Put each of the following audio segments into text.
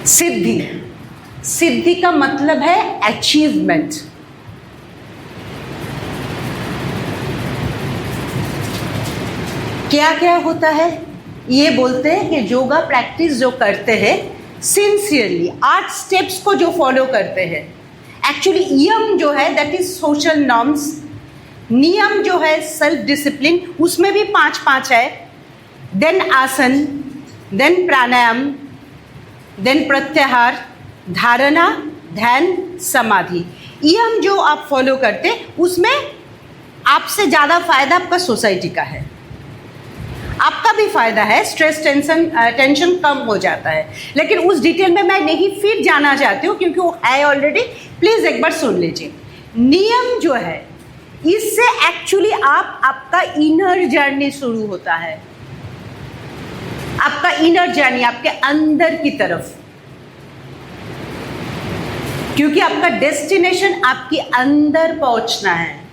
सिद्धि, सिद्धि का मतलब है अचीवमेंट। क्या क्या होता है? ये बोलते हैं कि योगा प्रैक्टिस जो करते हैं सिंसियरली, 8 स्टेप्स को जो फॉलो करते हैं, एक्चुअली यम जो है दैट इज सोशल नॉर्म्स, नियम जो है सेल्फ डिसिप्लिन, उसमें भी 5 है, देन आसन, देन प्राणायाम, देन प्रत्याहार, धारणा, ध्यान, समाधि। यम जो आप फॉलो करते उसमें आपसे ज़्यादा फायदा आपका सोसाइटी का है, आपका भी फायदा है, स्ट्रेस टेंशन कम हो जाता है। लेकिन उस डिटेल में मैं नहीं फिर जाना चाहती हूँ क्योंकि वो है ऑलरेडी, प्लीज़ एक बार सुन लीजिए। नियम जो है इससे एक्चुअली आपका इनर जर्नी शुरू होता है, आपका इनर जर्नी आपके अंदर की तरफ, क्योंकि आपका डेस्टिनेशन आपके अंदर पहुंचना है।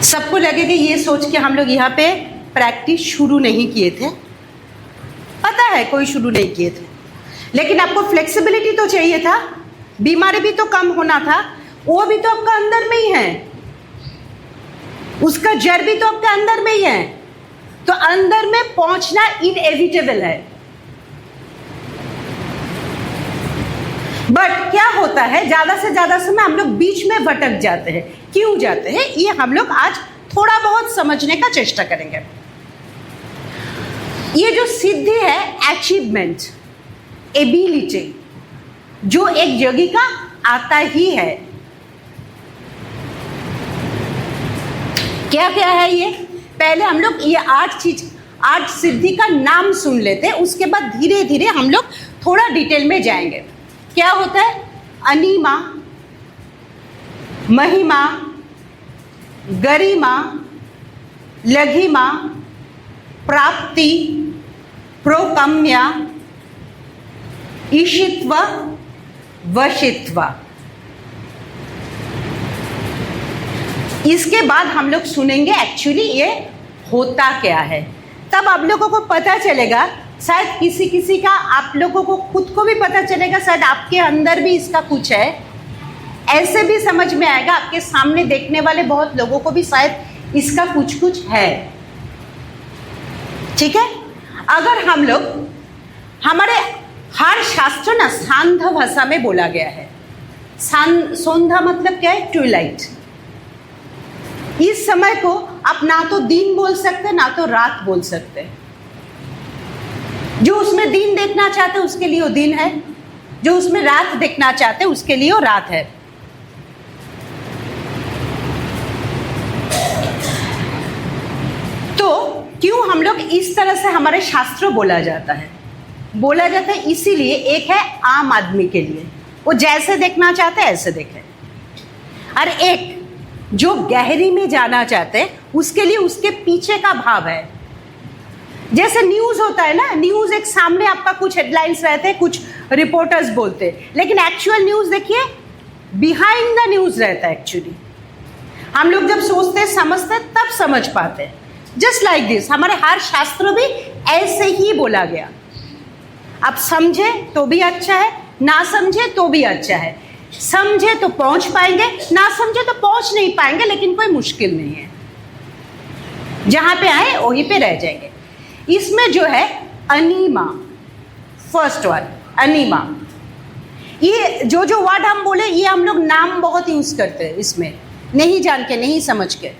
सबको लगे कि ये सोच के हम लोग यहाँ पे प्रैक्टिस शुरू नहीं किए थे, पता है कोई शुरू नहीं किए थे, लेकिन आपको फ्लेक्सिबिलिटी तो चाहिए था, बीमारी भी तो कम होना था, वो भी तो आपका अंदर में ही है, उसका जड़ भी तो आपके अंदर में ही है, तो अंदर में पहुंचना इनएविटेबल है। बट क्या होता है, ज़्यादा से ज़्यादा समय हम लोग बीच में भटक जाते हैं। क्यों जाते हैं ये हम लोग आज थोड़ा बहुत समझने का चेष्टा करेंगे। ये जो सिद्धि है अचीवमेंट, एबिलिटी, जो एक योगी का आता ही है। क्या क्या है ये? पहले हम लोग ये 8 सिद्धि का नाम सुन लेते हैं, उसके बाद धीरे धीरे हम लोग थोड़ा डिटेल में जाएंगे। क्या होता है? अनिमा, महिमा, गरिमा, लघिमा, प्राप्ति, प्रोकम्या, ईशित्व, वशित्व। इसके बाद हम लोग सुनेंगे एक्चुअली ये होता क्या है, तब आप लोगों को पता चलेगा, शायद किसी किसी का, आप लोगों को खुद को भी पता चलेगा, शायद आपके अंदर भी इसका कुछ है, ऐसे भी समझ में आएगा, आपके सामने देखने वाले बहुत लोगों को भी शायद इसका कुछ कुछ है। ठीक है? अगर हम लोग, हमारे हर शास्त्र ना सांध्य भाषा में बोला गया है। संध्या मतलब क्या है? ट्विलाइट। इस समय को आप ना तो दिन बोल सकते ना तो रात बोल सकते। जो उसमें दिन देखना चाहते उसके लिए वो दिन है, जो उसमें रात देखना चाहते उसके लिए वो रात है। तो क्यों हम लोग इस तरह से, हमारे शास्त्रों बोला जाता है इसीलिए, एक है आम आदमी के लिए, वो जैसे देखना चाहते ऐसे देखे, और एक जो गहरी में जाना चाहते उसके लिए उसके पीछे का भाव है। जैसे न्यूज़ होता है ना, न्यूज़ एक सामने आपका कुछ हेडलाइंस रहते हैं, कुछ रिपोर्टर्स बोलते हैं, लेकिन एक्चुअल न्यूज़ देखिए बिहाइंड द न्यूज़ रहता है। एक्चुअली हम लोग जब सोचते समझते तब समझ पाते। जस्ट लाइक दिस, हमारे हर शास्त्र भी ऐसे ही बोला गया। आप समझे तो भी अच्छा है, ना समझे तो भी अच्छा है। समझे तो पहुंच पाएंगे, ना समझे तो पहुंच नहीं पाएंगे, लेकिन कोई मुश्किल नहीं है, जहां पे आए वहीं पे रह जाएंगे। इसमें जो है अनिमा, फर्स्ट वर्ड अनिमा, ये जो वर्ड हम बोले ये हम लोग नाम बहुत यूज करते हैं, इसमें नहीं जान के, नहीं समझ के।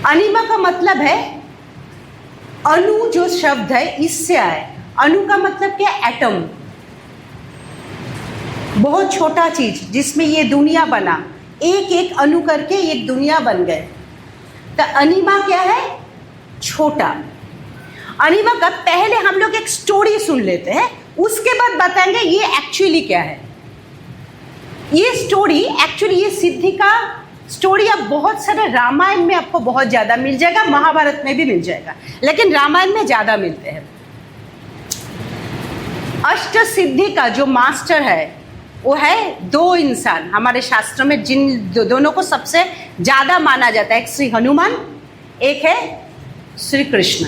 अनिमा का मतलब है, अणु जो शब्द है इससे आए। अणु का मतलब क्या? एटम, बहुत छोटा चीज जिसमें ये दुनिया बना, एक एक अणु करके एक दुनिया बन गए। तो अनिमा क्या है? छोटा। अनिमा का पहले हम लोग एक स्टोरी सुन लेते हैं, उसके बाद बताएंगे ये एक्चुअली क्या है। ये स्टोरी एक्चुअली, ये सिद्धि का स्टोरी अब बहुत सारे रामायण में आपको बहुत ज़्यादा मिल जाएगा, महाभारत में भी मिल जाएगा, लेकिन रामायण में ज़्यादा मिलते हैं। अष्ट सिद्धि का जो मास्टर है वो है 2 इंसान हमारे शास्त्र में, जिन दोनों को सबसे ज़्यादा माना जाता है। एक श्री हनुमान, एक है श्री कृष्ण।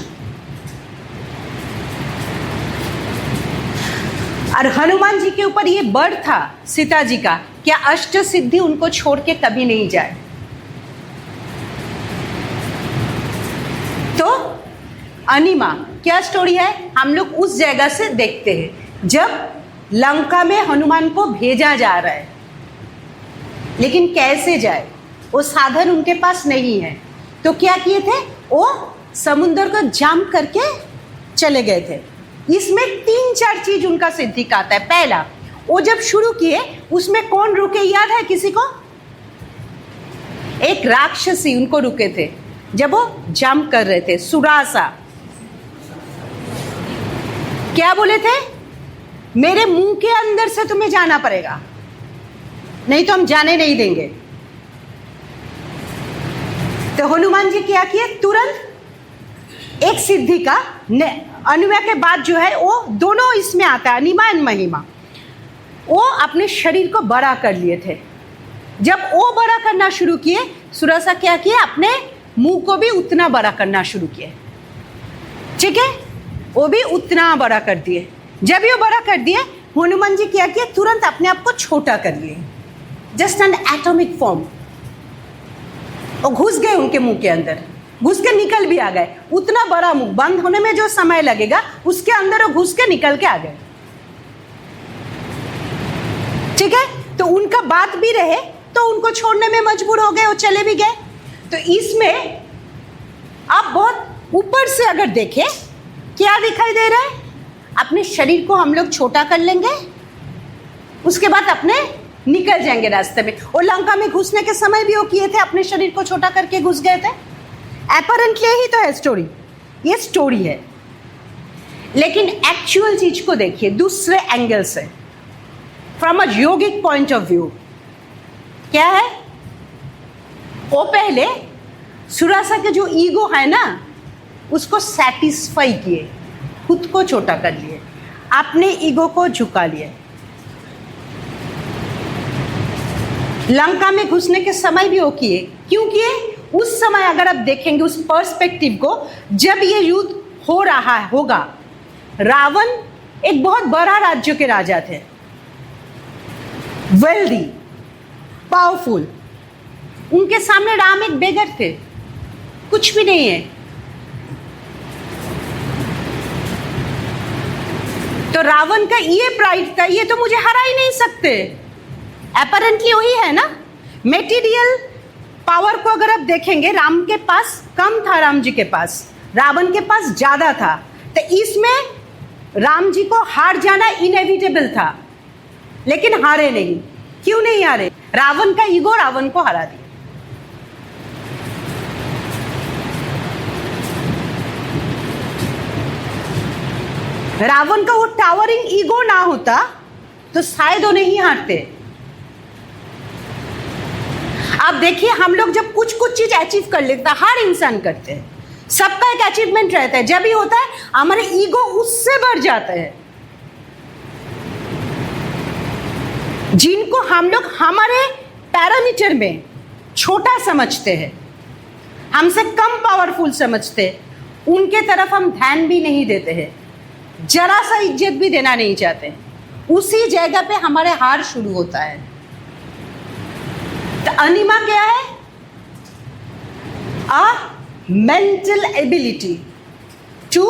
और हनुमान जी के ऊपर ये बड़ था सीता जी का, क्या अष्ट सिद्धि उनको छोड़ के कभी नहीं जाए। तो अनिमा क्या स्टोरी है, हम लोग उस जगह से देखते हैं जब लंका में हनुमान को भेजा जा रहा है, लेकिन कैसे जाए, वो साधन उनके पास नहीं है। तो क्या किए थे, वो समुद्र को जाम करके चले गए थे। इसमें 3-4 चीज उनका सिद्धि का आता है। पहला, वो जब शुरू किए उसमें कौन रुके याद है किसी को? एक राक्षसी उनको रुके थे जब वो जंप कर रहे थे, सुरासा। क्या बोले थे, मेरे मुंह के अंदर से तुम्हें जाना पड़ेगा, नहीं तो हम जाने नहीं देंगे। तो हनुमान जी क्या किए, तुरंत एक सिद्धि का अनिमा के बाद जो है वो दोनों इसमें आता है, अनिमा एंड महिमा। वो अपने शरीर को बड़ा कर लिए थे। जब वो बड़ा करना शुरू किए, सुरासा क्या किए, अपने मुंह को भी उतना बड़ा करना शुरू किए। ठीक है, वो भी उतना बड़ा कर दिए। जब ये बड़ा कर दिए, हनुमान जी क्या किए, तुरंत अपने आप को छोटा कर लिए, जस्ट एन एटॉमिक फॉर्म। वो घुस गए उनके मुंह के अंदर, घुस के निकल भी आ गए। उतना बड़ा मुंह बंद होने में जो समय लगेगा, उसके अंदर वो घुस के निकल के आ गए। ठीक है, तो उनका बात भी रहे तो उनको छोड़ने में मजबूर हो गए, वो चले भी गए। तो इसमें आप बहुत ऊपर से अगर देखें, क्या दिखाई दे रहा है, अपने शरीर को हम लोग छोटा कर लेंगे, उसके बाद अपने निकल जाएंगे रास्ते में। और लंका में घुसने के समय भी वो किए थे, अपने शरीर को छोटा करके घुस गए थे। अपैरेंटली ही तो है स्टोरी, ये स्टोरी है। लेकिन एक्चुअल चीज को देखिए दूसरे एंगल से, from a yogic point of view. क्या है, वो पहले सुरासा के जो ईगो है ना, उसको सेटिस्फाई किए, खुद को छोटा कर लिए, अपने ईगो को झुका लिए। लंका में घुसने के समय भी वो किए। क्यों किए? उस समय अगर आप देखेंगे उस पर्सपेक्टिव को, जब ये युद्ध हो रहा होगा, रावण एक बहुत बड़ा राज्य के राजा थे, वेल्दी, पावरफुल। उनके सामने राम एक बेगर थे, कुछ भी नहीं है। तो रावण का ये प्राइड था, ये तो मुझे हरा ही नहीं सकते। अपैरेंटली वही है ना, मेटीरियल पावर को अगर आप देखेंगे, राम के पास कम था, राम जी के पास, रावण के पास ज्यादा था। तो इसमें राम जी को हार जाना इनएविटेबल था, लेकिन हारे नहीं। क्यों नहीं हारे? रावण का ईगो रावण को हरा दिया। रावण का वो टावरिंग ईगो ना होता तो शायद वो नहीं हारते। आप देखिए, हम लोग जब कुछ चीज अचीव कर लेते हैं, हर इंसान करते हैं, सबका एक अचीवमेंट रहता है। जब भी होता है हमारे ईगो उससे बढ़ जाता है। जिनको हम लोग हमारे पैरामीटर में छोटा समझते हैं, हमसे कम पावरफुल समझते हैं, उनके तरफ हम ध्यान भी नहीं देते हैं, जरा सा इज्जत भी देना नहीं चाहते। उसी जगह पे हमारे हार शुरू होता है। तो अनिमा क्या है? A mental ability to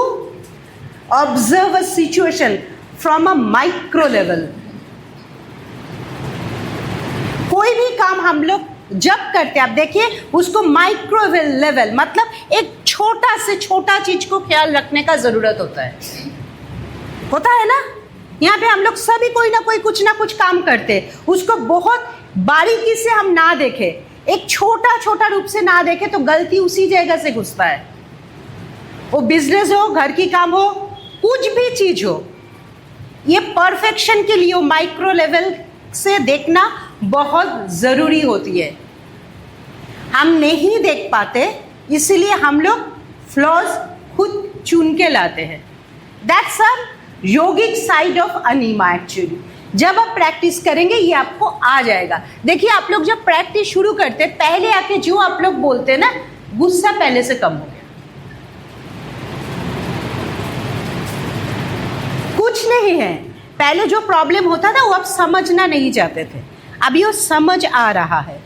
observe a situation from a micro level. कोई भी काम हम लोग जब करते हैं, आप देखिए उसको माइक्रो लेवल मतलब एक छोटा से छोटा चीज को ख्याल रखने का जरूरत होता है ना। यहाँ पे हम लोग सभी कोई ना कोई कुछ ना कुछ काम करते हैं, उसको बहुत बारीकी से हम ना देखें, एक छोटा छोटा रूप से ना देखें, तो गलती उसी जगह से घुसता है। वो बिजनेस हो, घर की काम हो, कुछ भी चीज हो, ये परफेक्शन के लिए माइक्रो लेवल से देखना बहुत जरूरी होती है। हम नहीं देख पाते, इसीलिए हम लोग फ्लॉज खुद चुन के लाते हैं। That's a yogic side of Anima actually. जब आप प्रैक्टिस करेंगे ये आपको आ जाएगा। देखिए, आप लोग जब प्रैक्टिस शुरू करते, पहले आके जो आप लोग बोलते हैं ना, गुस्सा पहले से कम हो गया। कुछ नहीं है, पहले जो प्रॉब्लम होता था वो अब समझना नहीं चाहते थे, अभी वो समझ आ रहा है,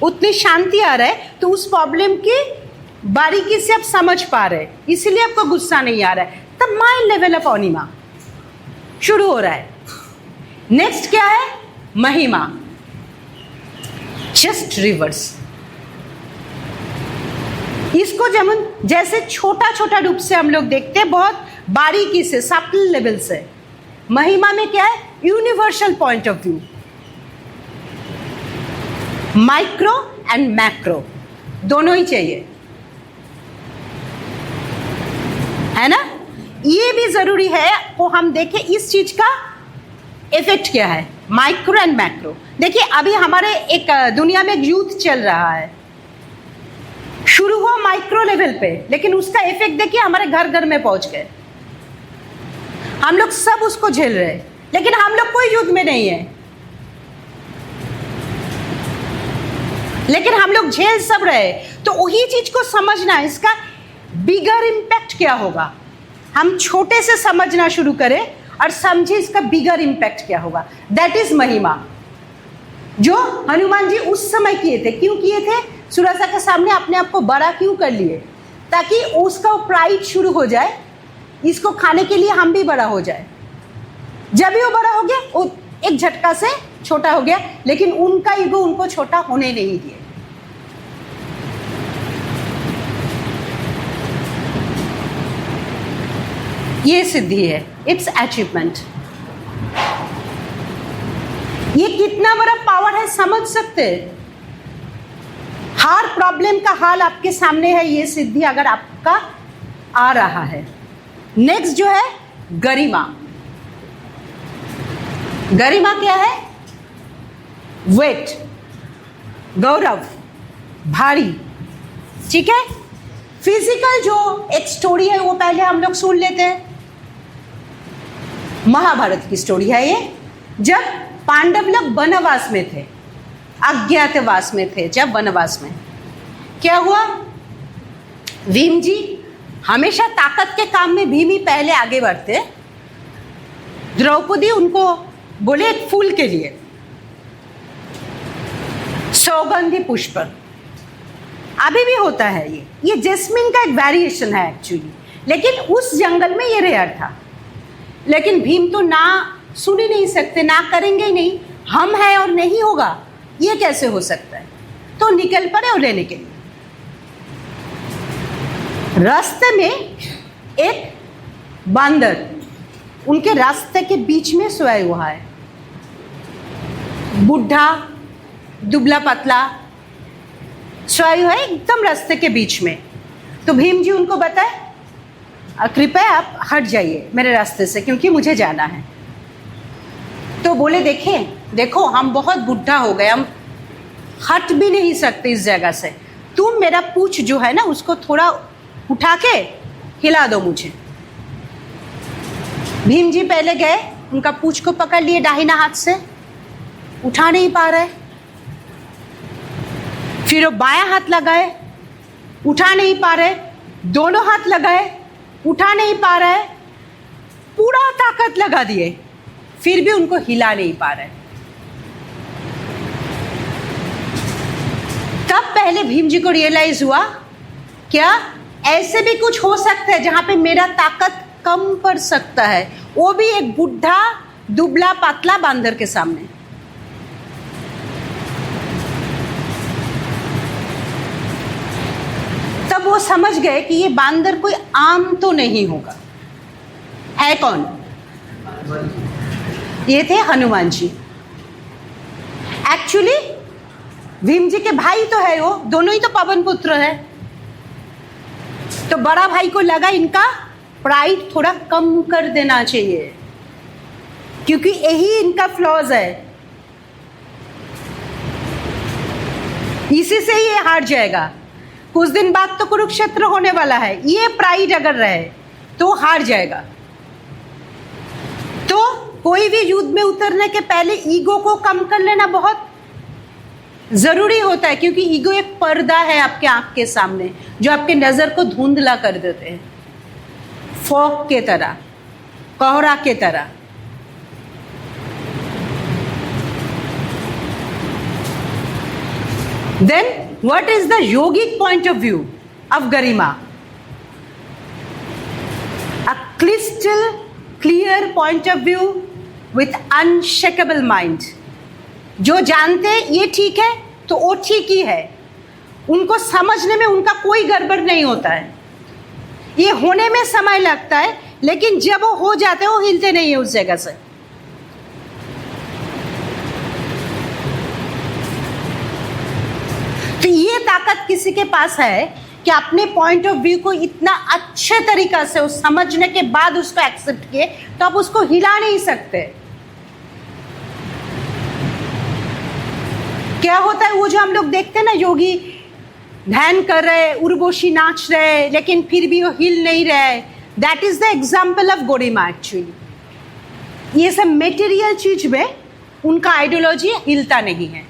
उतनी शांति आ रहा है, तो उस प्रॉब्लम की बारीकी से आप समझ पा रहे, इसीलिए आपको गुस्सा नहीं आ रहा है। तब माइल्ड लेवल ऑफ अनिमा शुरू हो रहा है। नेक्स्ट क्या है? महिमा, जस्ट रिवर्स। इसको जैसे छोटा छोटा रूप से हम लोग देखते हैं, बहुत बारीकी से, सटल लेवल से। महिमा में क्या है? Universal point of view, micro and macro दोनों ही चाहिए, है ना? ये भी जरूरी है वो हम देखें इस चीज का इफेक्ट क्या है, माइक्रो एंड मैक्रो। देखिए अभी हमारे एक दुनिया में एक युद्ध चल रहा है, शुरू हुआ माइक्रो लेवल पे, लेकिन उसका इफेक्ट देखिए हमारे घर घर में पहुंच गए। हम लोग सब उसको झेल रहे हैं, लेकिन हम लोग कोई युद्ध में नहीं है, लेकिन हम लोग झेल सब रहे। तो वही चीज को समझना, इसका बिगर इम्पैक्ट क्या होगा। हम छोटे से समझना शुरू करें और समझे इसका बिगर इम्पैक्ट क्या होगा। दैट इज महिमा, जो हनुमान जी उस समय किए थे। क्यों किए थे? सुरसा के सामने अपने आप को बड़ा क्यों कर लिए? ताकि उसका प्राइड शुरू हो जाए, इसको खाने के लिए हम भी बड़ा हो जाए। जब भी वो बड़ा हो गया, वो एक झटका से छोटा हो गया, लेकिन उनका ईगो उनको छोटा होने नहीं दिए। ये सिद्धि है, इट्स अचीवमेंट। ये कितना बड़ा पावर है समझ सकते हैं। हर प्रॉब्लम का हाल आपके सामने है, ये सिद्धि अगर आपका आ रहा है। नेक्स्ट जो है गरिमा। गरिमा क्या है? वेट, गौरव, भारी, ठीक है। फिजिकल जो एक स्टोरी है वो पहले हम लोग सुन लेते हैं। महाभारत की स्टोरी है ये। जब पांडव लोग वनवास में थे, अज्ञातवास में थे, जब वनवास में क्या हुआ, भीम जी हमेशा ताकत के काम में भीम ही पहले आगे बढ़ते। द्रौपदी उनको बोले एक फूल के लिए सौगंधी पुष्प, अभी भी होता है ये जैस्मिन का एक वेरिएशन है एक्चुअली, लेकिन उस जंगल में ये रेयर था। लेकिन भीम तो ना सुन ही नहीं सकते, ना करेंगे ही नहीं, हम हैं और नहीं होगा, ये कैसे हो सकता है। तो निकल पड़े और लेने के लिए। रास्ते में एक बांदर उनके रास्ते के बीच में सोया हुआ है, बुढ़ा दुबला पतला सोया हुआ है एकदम रास्ते के बीच में। तो भीम जी उनको बताए कृपया आप हट जाइए मेरे रास्ते से, क्योंकि मुझे जाना है। तो बोले देखो हम बहुत बुढ़ा हो गए, हम हट भी नहीं सकते इस जगह से, तुम मेरा पूंछ जो है ना उसको थोड़ा उठा के हिला दो मुझे। भीम जी पहले गए, उनका पूंछ को पकड़ लिए दाहिना हाथ से, उठा नहीं पा रहे। फिर वो बायां हाथ लगाए, उठा नहीं पा रहे। दोनों हाथ लगाए, उठा नहीं पा रहे। पूरा ताकत लगा दिए, फिर भी उनको हिला नहीं पा रहे। तब पहले भीम जी को रियलाइज हुआ क्या ऐसे भी कुछ हो सकता है जहां पे मेरा ताकत कम पड़ सकता है, वो भी एक बुढ़ा दुबला पतला बांदर के सामने। तब वो समझ गए कि ये बांदर कोई आम तो नहीं होगा। है कौन? ये थे हनुमान जी। एक्चुअली भीम जी के भाई तो है, वो दोनों ही तो पवन पुत्र है। तो बड़ा भाई को लगा इनका प्राइड थोड़ा कम कर देना चाहिए, क्योंकि यही इनका फ्लॉज है, इसी से ये हार जाएगा। कुछ दिन बाद तो कुरुक्षेत्र होने वाला है, ये प्राइड अगर रहे तो हार जाएगा। तो कोई भी युद्ध में उतरने के पहले ईगो को कम कर लेना बहुत जरूरी होता है, क्योंकि ईगो एक पर्दा है आपके आंख के सामने जो आपके नजर को धुंधला कर देते हैं, फॉग के तरह, कोहरा के तरह। Then what is the yogic point of view of Garima? A crystal clear point of view with unshakable mind. जो जानते हैं ये ठीक है तो वो ठीक ही है, उनको समझने में उनका कोई गड़बड़ नहीं होता है। ये होने में समय लगता है, लेकिन जब वो हो जाते हैं वो हिलते नहीं है उस जगह से। तो ये ताकत किसी के पास है कि अपने पॉइंट ऑफ व्यू को इतना अच्छे तरीका से उस समझने के बाद उसको एक्सेप्ट किए तो आप उसको हिला नहीं सकते। क्या होता है वो जो हम लोग देखते हैं ना, योगी ध्यान कर रहे, उर्वशी नाच रहे, लेकिन फिर भी वो हिल नहीं रहे, that is the example of गोरिमा एक्चुअली। ये सब मेटेरियल चीज में उनका आइडियोलॉजी हिलता नहीं है।